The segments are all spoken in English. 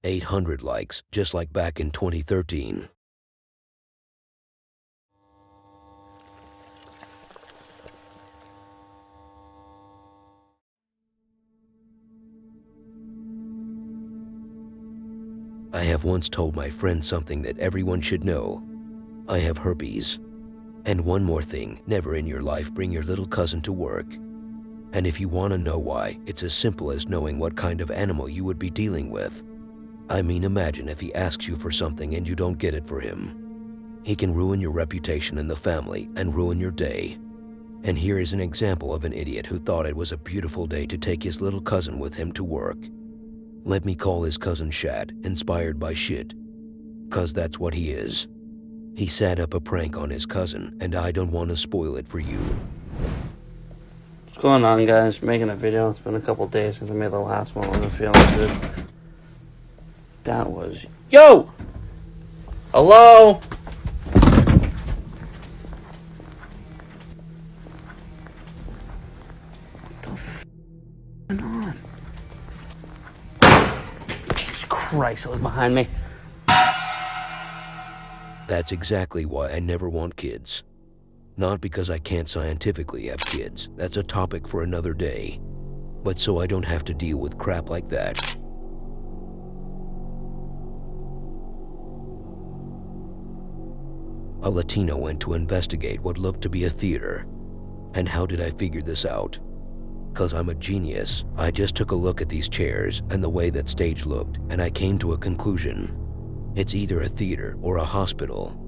800 likes, just like back in 2013. I have once told my friend something that everyone should know. I have herpes. And one more thing, never in your life bring your little cousin to work. And if you want to know why, it's as simple as knowing what kind of animal you would be dealing with. I mean, imagine if he asks you for something and you don't get it for him. He can ruin your reputation in the family and ruin your day. And here is an example of an idiot who thought it was a beautiful day to take his little cousin with him to work. Let me call his cousin Shad, inspired by shit. 'Cause that's what he is. He set up a prank on his cousin, and I don't want to spoil it for you. What's going on, guys? Making a video. It's been a couple days since I made the last one. I'm feeling good. That was... Yo! Hello? What the f*** going on? Jesus Christ, it was behind me. That's exactly why I never want kids. Not because I can't scientifically have kids, that's a topic for another day, but so I don't have to deal with crap like that. A Latino went to investigate what looked to be a theater. And how did I figure this out? 'Cause I'm a genius. I just took a look at these chairs and the way that stage looked, and I came to a conclusion. It's either a theater or a hospital.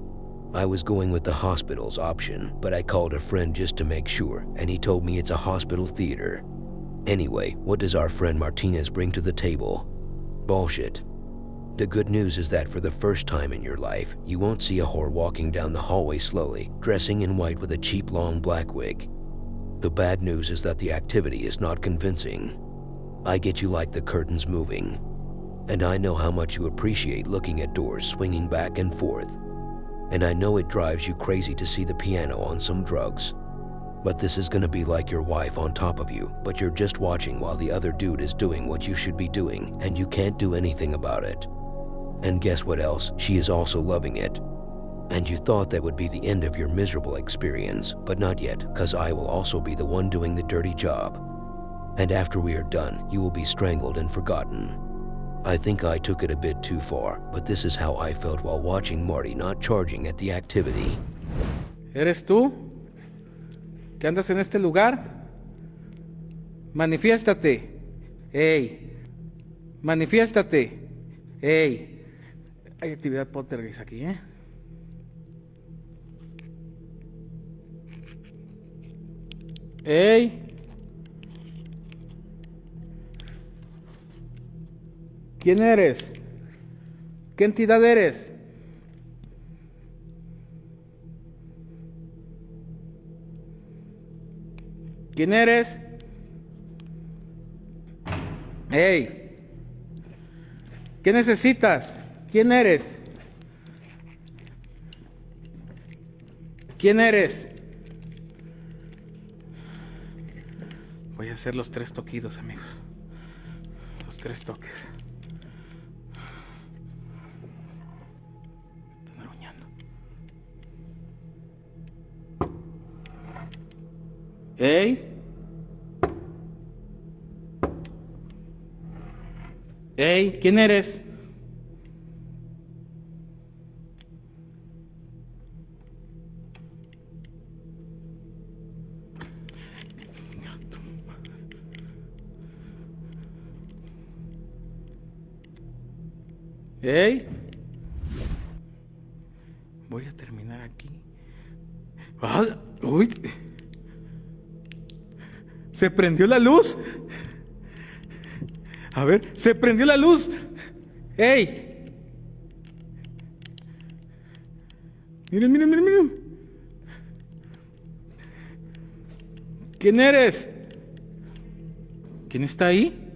I was going with the hospital's option, but I called a friend just to make sure, and he told me it's a hospital theater. Anyway, what does our friend Martinez bring to the table? Bullshit. The good news is that for the first time in your life, you won't see a whore walking down the hallway slowly, dressing in white with a cheap long black wig. The bad news is that the activity is not convincing. I get you like the curtains moving. And I know how much you appreciate looking at doors swinging back and forth. And I know it drives you crazy to see the piano on some drugs. But this is gonna be like your wife on top of you, but you're just watching while the other dude is doing what you should be doing, and you can't do anything about it. And guess what else? She is also loving it. And you thought that would be the end of your miserable experience, but not yet, 'cause I will also be the one doing the dirty job. And after we are done, you will be strangled and forgotten. I think I took it a bit too far, but this is how I felt while watching Marty not charging at the activity. ¿Eres tú? ¿Que andas en este lugar? Manifiéstate. ¡Ey! Manifiéstate. ¡Ey! Hay actividad poltergeist aquí, ¿eh? ¡Ey! ¿Quién eres? ¿Qué entidad eres? ¿Quién eres? ¡Ey! ¿Qué necesitas? ¿Quién eres? ¿Quién eres? Voy a hacer los 3 toquidos, amigos. Los 3 toques. Están aruñando. ¡Ey! ¡Ey! ¿Quién eres? ¡Ey! Voy a terminar aquí. ¡Ah! ¡Uy! ¿Se prendió la luz? A ver, se prendió la luz. ¡Ey! Miren, miren, miren, miren. ¿Quién eres? ¿Quién está ahí?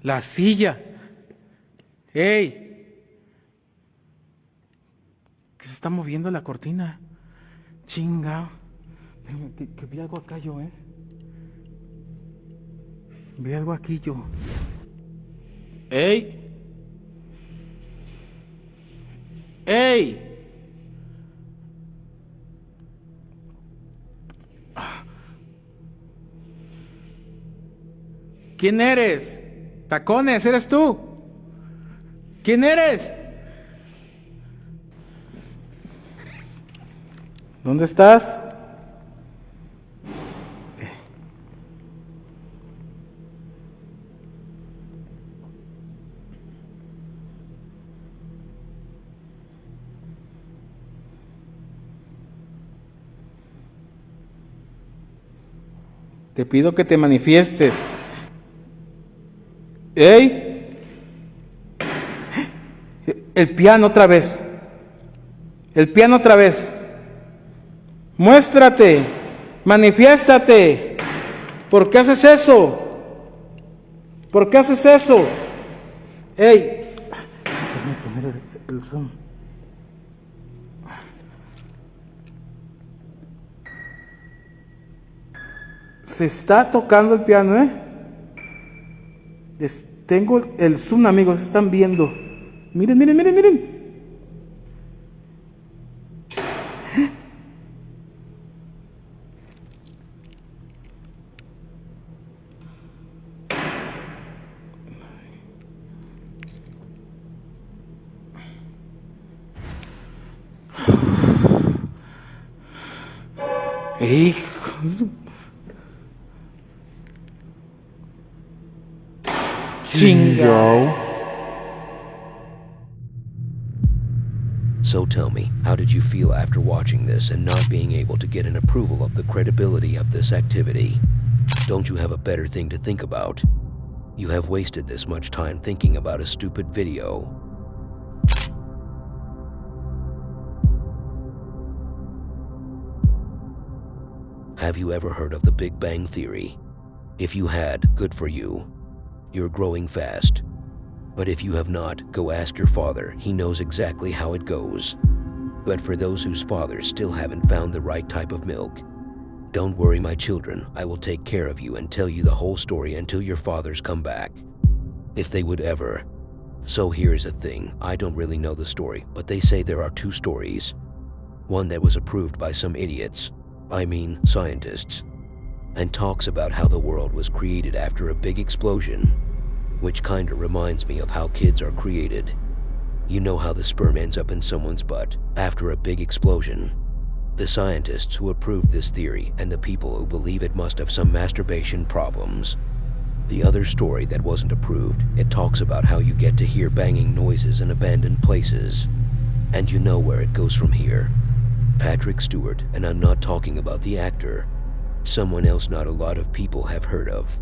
La silla. ¡Ey! Que se está moviendo la cortina. Chingao. Que vi algo acá yo, Vi algo aquí yo. ¡Ey! ¡Ey! ¿Quién eres? Tacones, ¿eres tú? ¿Quién eres? ¿Dónde estás? Te pido que te manifiestes. ¡Ey! El piano otra vez. El piano otra vez. Muéstrate. Manifiéstate. ¿Por qué haces eso? ¿Por qué haces eso? ¡Ey! Déjame poner el zoom. Se está tocando el piano, tengo el zoom, amigos, están viendo. Miren, miren, miren, miren. Hijo. Chingo. So tell me, how did you feel after watching this and not being able to get an approval of the credibility of this activity? Don't you have a better thing to think about? You have wasted this much time thinking about a stupid video. Have you ever heard of the Big Bang Theory? If you had, good for you. You're growing fast. But if you have not, go ask your father. He knows exactly how it goes. But for those whose fathers still haven't found the right type of milk, don't worry, my children. I will take care of you and tell you the whole story until your fathers come back. If they would ever. So here's the thing. I don't really know the story, but they say there are two stories. One that was approved by some idiots. I mean, scientists. And talks about how the world was created after a big explosion, which kinda reminds me of how kids are created. You know how the sperm ends up in someone's butt after a big explosion. The scientists who approved this theory and the people who believe it must have some masturbation problems. The other story that wasn't approved, it talks about how you get to hear banging noises in abandoned places. And you know where it goes from here. Patrick Stewart, and I'm not talking about the actor. Someone else not a lot of people have heard of.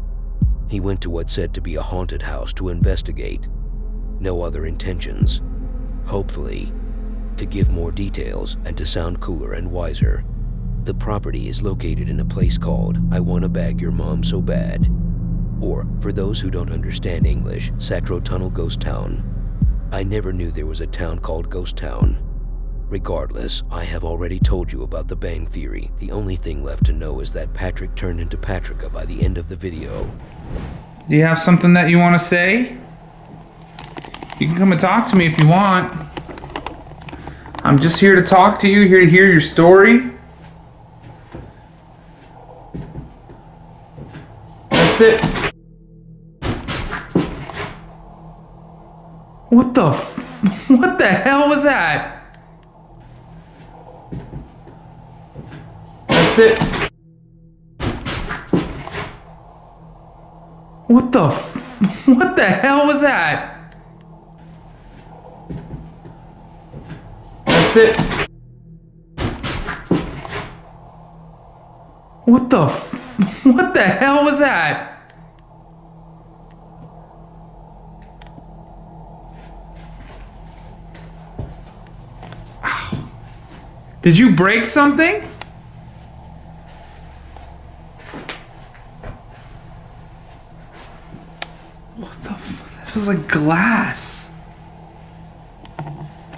He went to what's said to be a haunted house to investigate. No other intentions. Hopefully, to give more details and to sound cooler and wiser. The property is located in a place called I Wanna Bag Your Mom So Bad. Or, for those who don't understand English, Sacro Tunnel Ghost Town. I never knew there was a town called Ghost Town. Regardless, I have already told you about the Bang Theory. The only thing left to know is that Patrick turned into Patricia by the end of the video. Do you have something that you want to say? You can come and talk to me if you want. I'm just here to talk to you, here to hear your story. That's it. What the hell was that? That's it. What the hell was that? That's it. What the hell was that? Ow. Did you break something? That was like glass.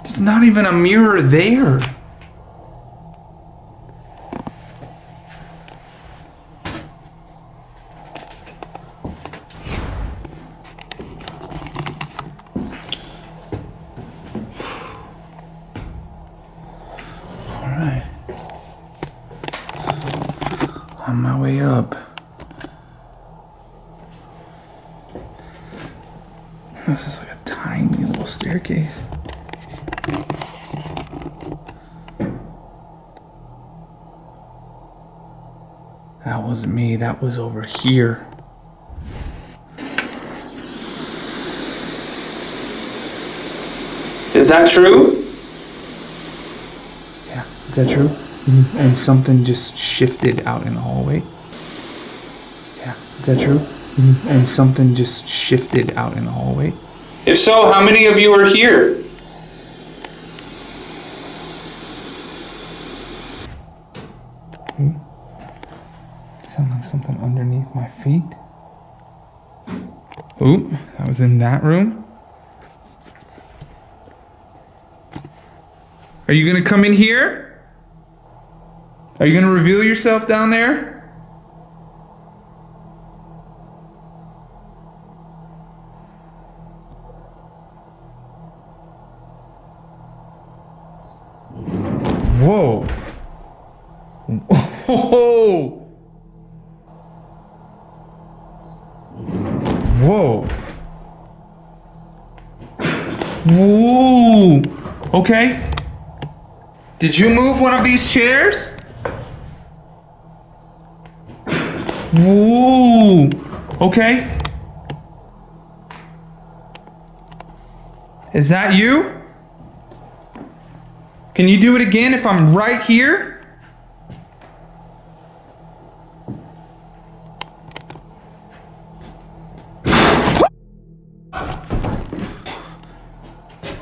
There's not even a mirror there. On my way up. This is like a tiny little staircase. That wasn't me, that was over here. Is that true? Yeah, is that true? And something just shifted out in the hallway. Yeah, is that true? And something just shifted out in the hallway. If so, how many of you are here? Sound like something underneath my feet. Ooh, that was in that room. Are you gonna come in here? Are you gonna reveal yourself down there? Whoa. Whoa. Whoa. Whoa. Okay. Did you move one of these chairs? Whoa. Okay. Is that you? Can you do it again if I'm right here?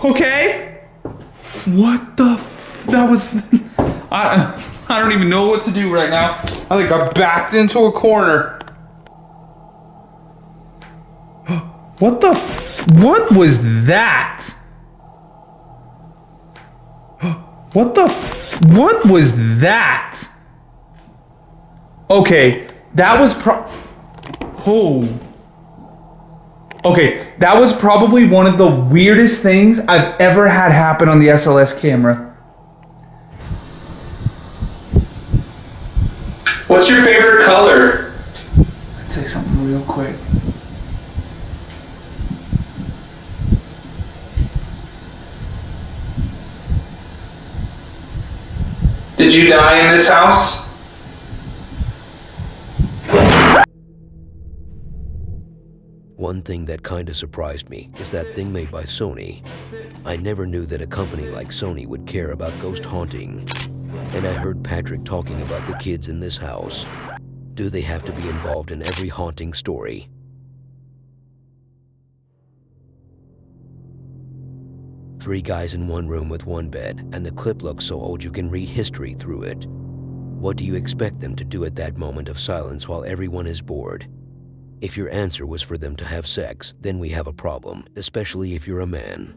Okay. What the that was I don't even know what to do right now. I think I backed into a corner. What the what was that? What the what was that? Okay, that was Okay, that was probably one of the weirdest things I've ever had happen on the SLS camera. What's your favorite color? Let's say something real quick. Did you die in this house? One thing that kinda surprised me is that thing made by Sony. I never knew that a company like Sony would care about ghost haunting. And I heard Patrick talking about the kids in this house. Do they have to be involved in every haunting story? Three guys in one room with one bed, and the clip looks so old you can read history through it. What do you expect them to do at that moment of silence while everyone is bored? If your answer was for them to have sex, then we have a problem, especially if you're a man.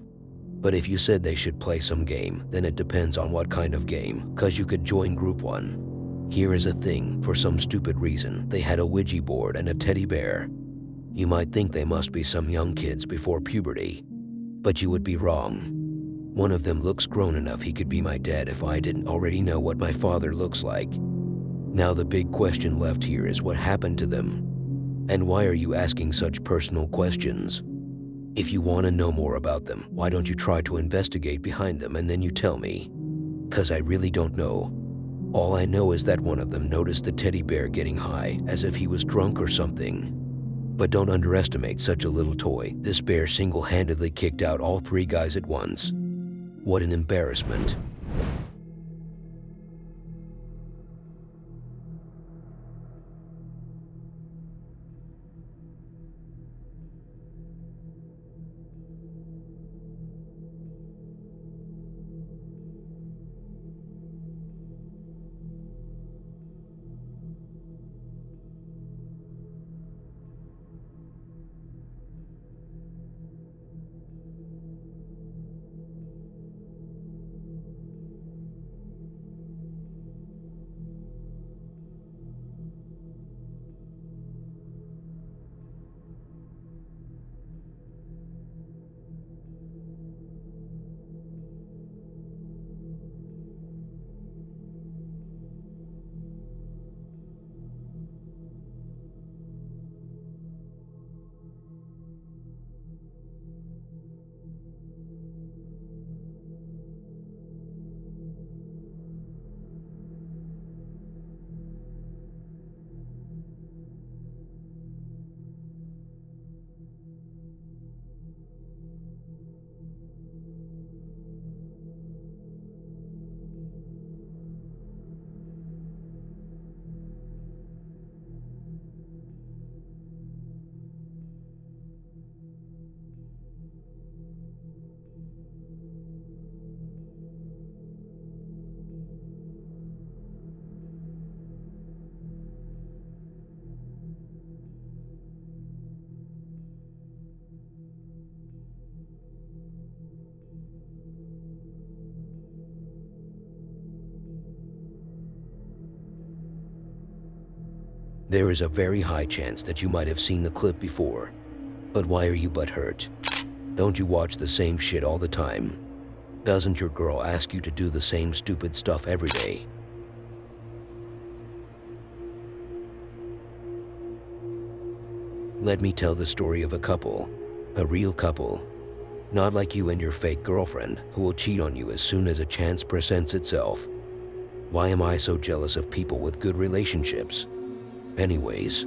But if you said they should play some game, then it depends on what kind of game, cause you could join group 1. Here is a thing, for some stupid reason, they had a Ouija board and a teddy bear. You might think they must be some young kids before puberty, but you would be wrong. One of them looks grown enough he could be my dad if I didn't already know what my father looks like. Now the big question left here is what happened to them? And why are you asking such personal questions? If you want to know more about them, why don't you try to investigate behind them and then you tell me? Cause I really don't know. All I know is that one of them noticed the teddy bear getting high, as if he was drunk or something. But don't underestimate such a little toy. This bear single-handedly kicked out all three guys at once. What an embarrassment. There is a very high chance that you might have seen the clip before. But why are you butthurt? Don't you watch the same shit all the time? Doesn't your girl ask you to do the same stupid stuff every day? Let me tell the story of a couple. A real couple. Not like you and your fake girlfriend who will cheat on you as soon as a chance presents itself. Why am I so jealous of people with good relationships? Anyways,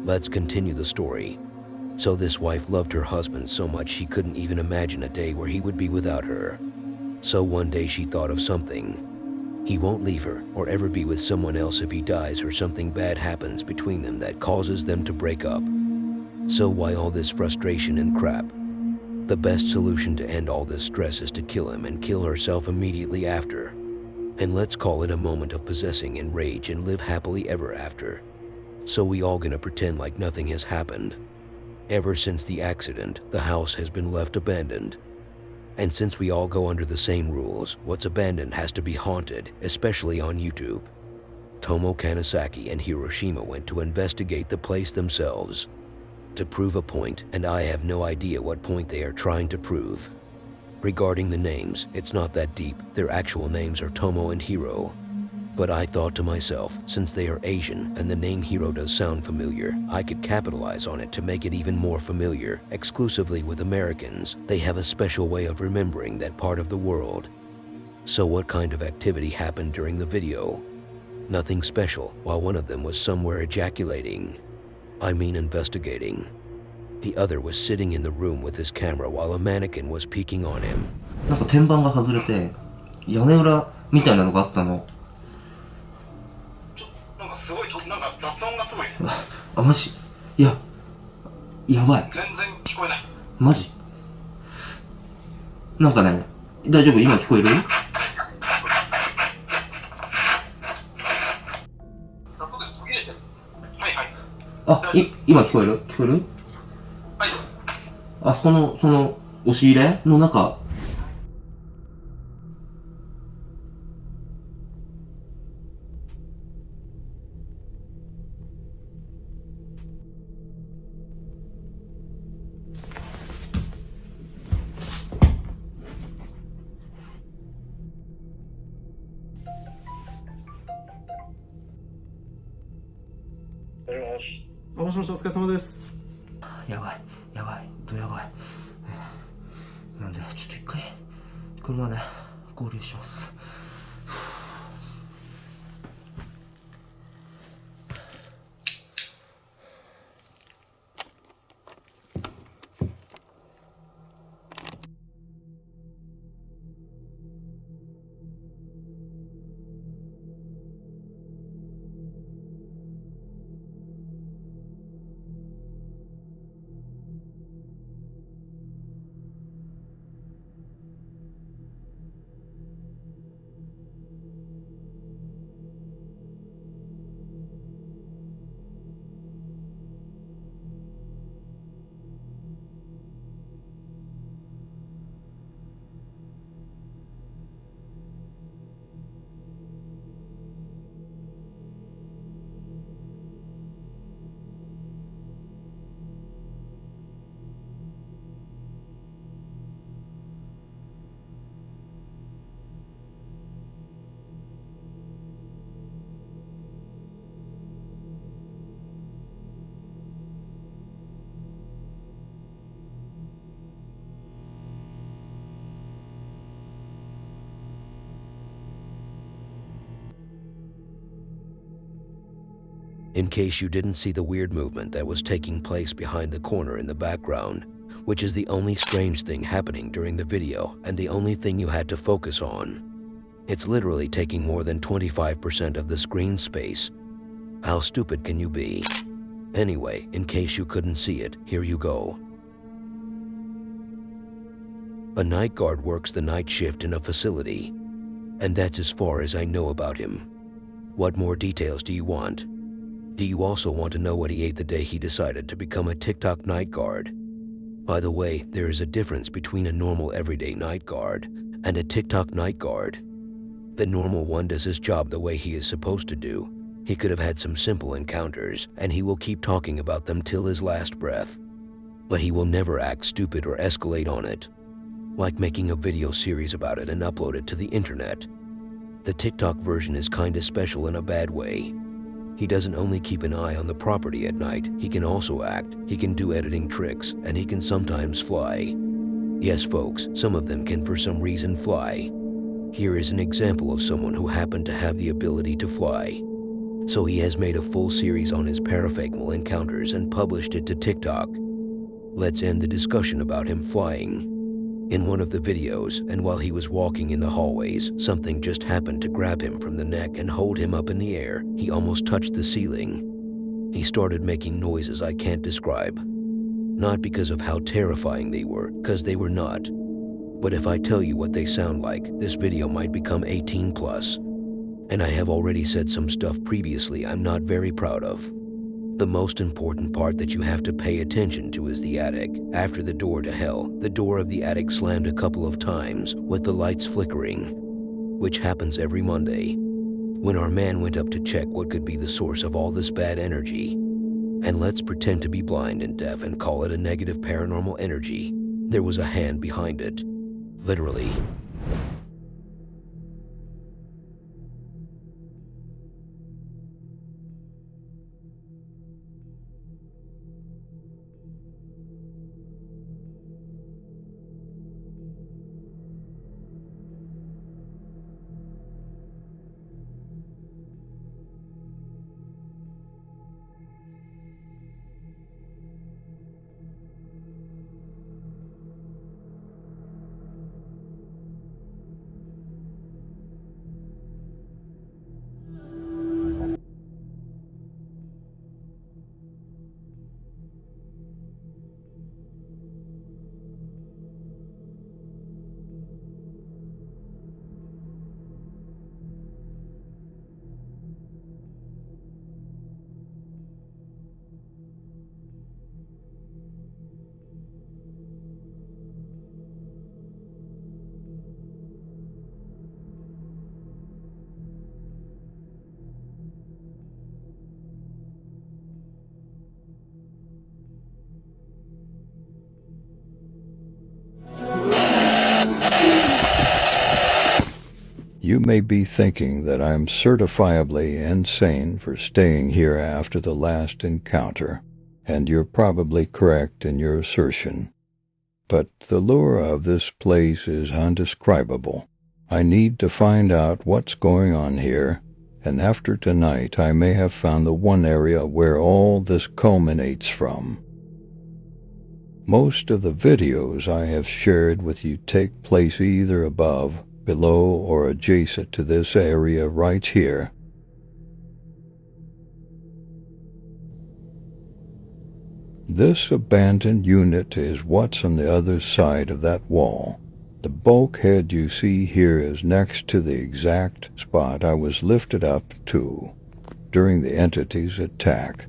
let's continue the story. So this wife loved her husband so much she couldn't even imagine a day where he would be without her. So one day she thought of something. He won't leave her or ever be with someone else if he dies or something bad happens between them that causes them to break up. So why all this frustration and crap? The best solution to end all this stress is to kill him and kill herself immediately after. And let's call it a moment of possessing and rage and live happily ever after. So we all gonna pretend like nothing has happened. Ever since the accident, the house has been left abandoned. And since we all go under the same rules, what's abandoned has to be haunted, especially on YouTube. Tomo Kanazaki and Hiroshima went to investigate the place themselves to prove a point, and I have no idea what point they are trying to prove. Regarding the names, it's not that deep. Their actual names are Tomo and Hiro. But I thought to myself, since they are Asian and the name Hiro does sound familiar, I could capitalize on it to make it even more familiar. Exclusively with Americans, they have a special way of remembering that part of the world. So what kind of activity happened during the video? Nothing special, while one of them was somewhere ejaculating. I mean investigating. The other was sitting in the room with his camera while a mannequin was peeking on him. なんか天板が外れて屋根裏みたいなのがあったの。なんかすごいなんか雑音がすごいね。あ、マジ？いや、やばい。全然聞こえない。マジ？なんかね、大丈夫？今聞こえる？雑音で途切れてる。はいはい。あ、今聞こえる？聞こえる？はい。あそこのその押し入れの中。もしもし、お疲れ様です。やばい、やばい、やばい。なんで、ちょっと一回車で合流します。In case you didn't see the weird movement that was taking place behind the corner in the background, which is the only strange thing happening during the video and the only thing you had to focus on. It's literally taking more than 25% of the screen space. How stupid can you be? Anyway, in case you couldn't see it, here you go. A night guard works the night shift in a facility, and that's as far as I know about him. What more details do you want? Do you also want to know what he ate the day he decided to become a TikTok night guard? By the way, there is a difference between a normal everyday night guard and a TikTok night guard. The normal one does his job the way he is supposed to do, He could have had some simple encounters, and he will keep talking about them till his last breath. But he will never act stupid or escalate on it, like making a video series about it and upload it to the internet. The TikTok version is kinda special in a bad way. He doesn't only keep an eye on the property at night, he can also act, he can do editing tricks, and he can sometimes fly. Yes, folks, some of them can for some reason fly. Here is an example of someone who happened to have the ability to fly. So he has made a full series on his paranormal encounters and published it to TikTok. Let's end the discussion about him flying. In one of the videos, and while he was walking in the hallways, something just happened to grab him from the neck and hold him up in the air. He almost touched the ceiling. He started making noises I can't describe. Not because of how terrifying they were, because they were not. But if I tell you what they sound like, this video might become 18 plus. And I have already said some stuff previously I'm not very proud of. The most important part that you have to pay attention to is the attic. After the door to hell, the door of the attic slammed a couple of times with the lights flickering, which happens every Monday. When our man went up to check what could be the source of all this bad energy, and let's pretend to be blind and deaf and call it a negative paranormal energy, there was a hand behind it. Literally. You may be thinking that I'm certifiably insane for staying here after the last encounter, and you're probably correct in your assertion. But the lure of this place is undescribable. I need to find out what's going on here, and after tonight I may have found the one area where all this culminates from. Most of the videos I have shared with you take place either above, below, or adjacent to this area right here. This abandoned unit is what's on the other side of that wall. The bulkhead you see here is next to the exact spot I was lifted up to during the entity's attack.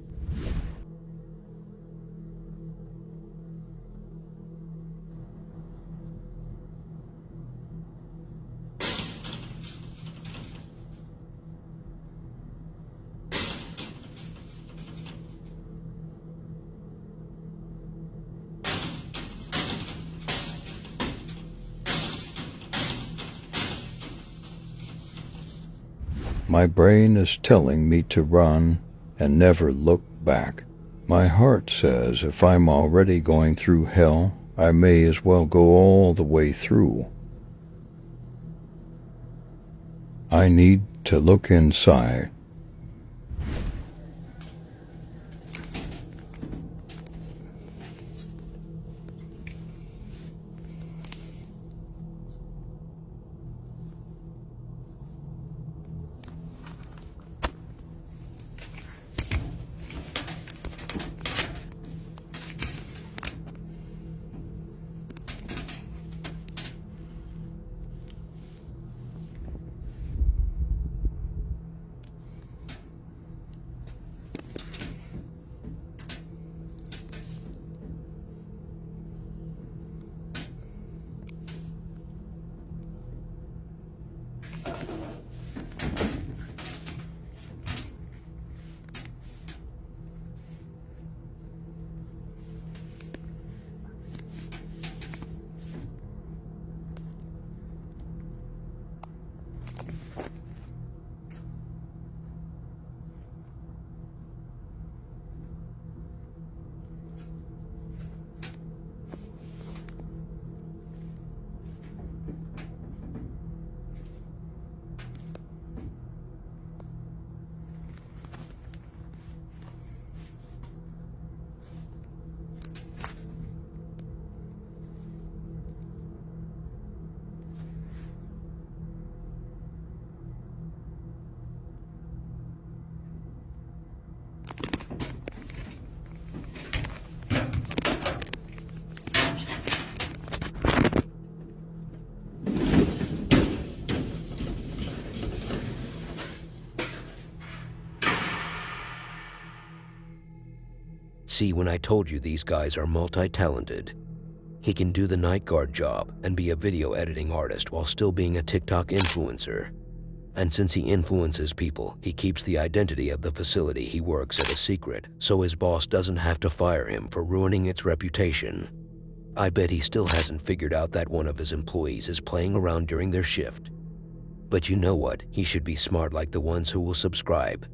My brain is telling me to run and never look back. My heart says if I'm already going through hell, I may as well go all the way through. I need to look inside. See, when I told you these guys are multi-talented. He can do the night guard job and be a video editing artist while still being a TikTok influencer. And since he influences people, he keeps the identity of the facility he works at a secret, so his boss doesn't have to fire him for ruining its reputation. I bet he still hasn't figured out that one of his employees is playing around during their shift. But you know what? He should be smart like the ones who will subscribe.